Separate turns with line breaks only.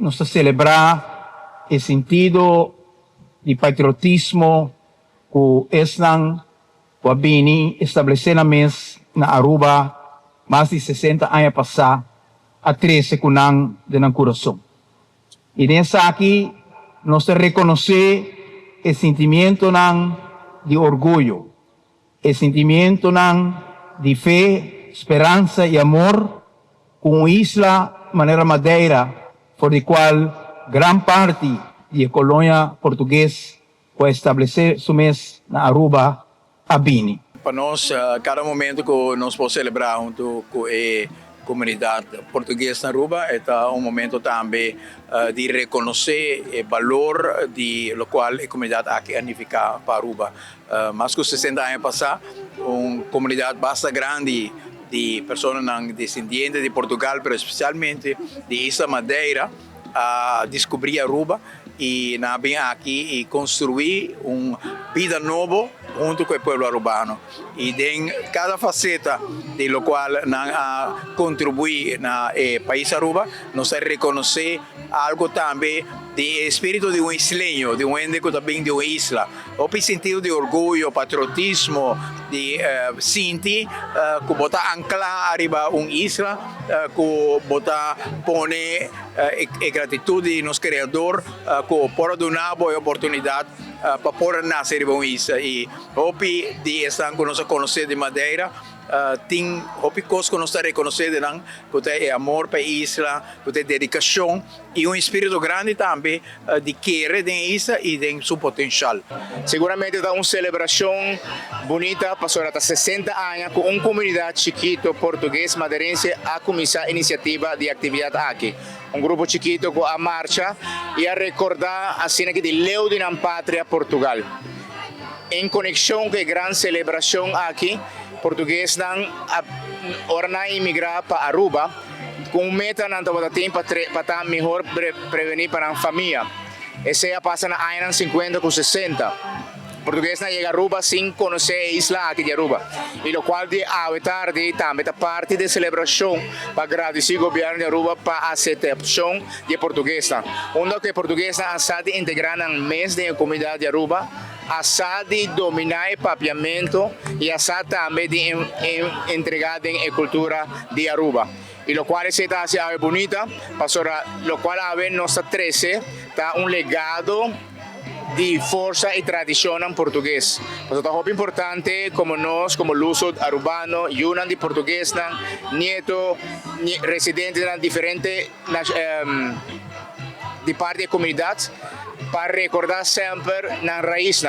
nos celebra el sentido de patriotismo que están Wabini establecer na mes na Aruba mais de 60 anos passar a 13 kunang ng coração. E nessa aqui nós reconhecer o sentimento de orgulho, o sentimento de fé, esperança e amor com a isla Maneira Madeira, por a qual gran parte da colônia portuguesa foi estabelecer seu mês na Aruba a Bini.
Para nós, cada momento que nós podemos celebrar junto com a comunidade portuguesa na Aruba, é momento também de reconhecer o valor de lo qual a comunidade aqui significa para Aruba. Mais que 60 anos passados, uma comunidade bastante grande de pessoas descendentes de Portugal, mas especialmente de Isla Madeira, a descobrir Aruba e vem aqui e construir uma vida nova junto com o povo arubano. E em cada faceta de lo qual contribui na país Aruba, nós reconhecer algo também do espírito de isleño, de ende que também de uma isla, o sentido de orgulho, patriotismo, de sentir que botar anclar arriba uma isla, que botar pone gratitude de nosso Criador, que por dar uma boa oportunidade para poder nascer em uma isla. E hopi de estar com nós a conhecer de Madeira, tem hopi coisas que nós reconhecer de nós, que é amor para a isla, que é dedicação e espírito grande também de querer da isla e de seu potencial.
Seguramente é uma celebração bonita, passou até 60 anos com uma comunidade chiquita portuguesa madeirense a começar a iniciativa de atividade aqui. Um grupo chiquito com a marcha e a recordar a cena que de Leu de Pátria Portugal. Em conexão com a grande celebração aqui, português ora imigrar para Aruba, com meta não tempo para melhor prevenir para a família. Essa já passa na anos 50 com 60. Português chega a Aruba sem conhecer a isla aqui de Aruba, e o qual de tarde também é parte da celebração para agradecer ao governo de Aruba para a aceitação de portuguesa. Onde que portuguesa está integrando no mês da comunidade de Aruba, a de dominar o papiamento e a também de entregar a cultura de Aruba. E o qual se está assim bonita, para o qual a nossa 13 está legado de força e tradição em português. Então, é muito importante como nós, como luso arubano, yunan de português, nieto, residentes de diferentes de parte da comunidade, para recordar sempre na raiz.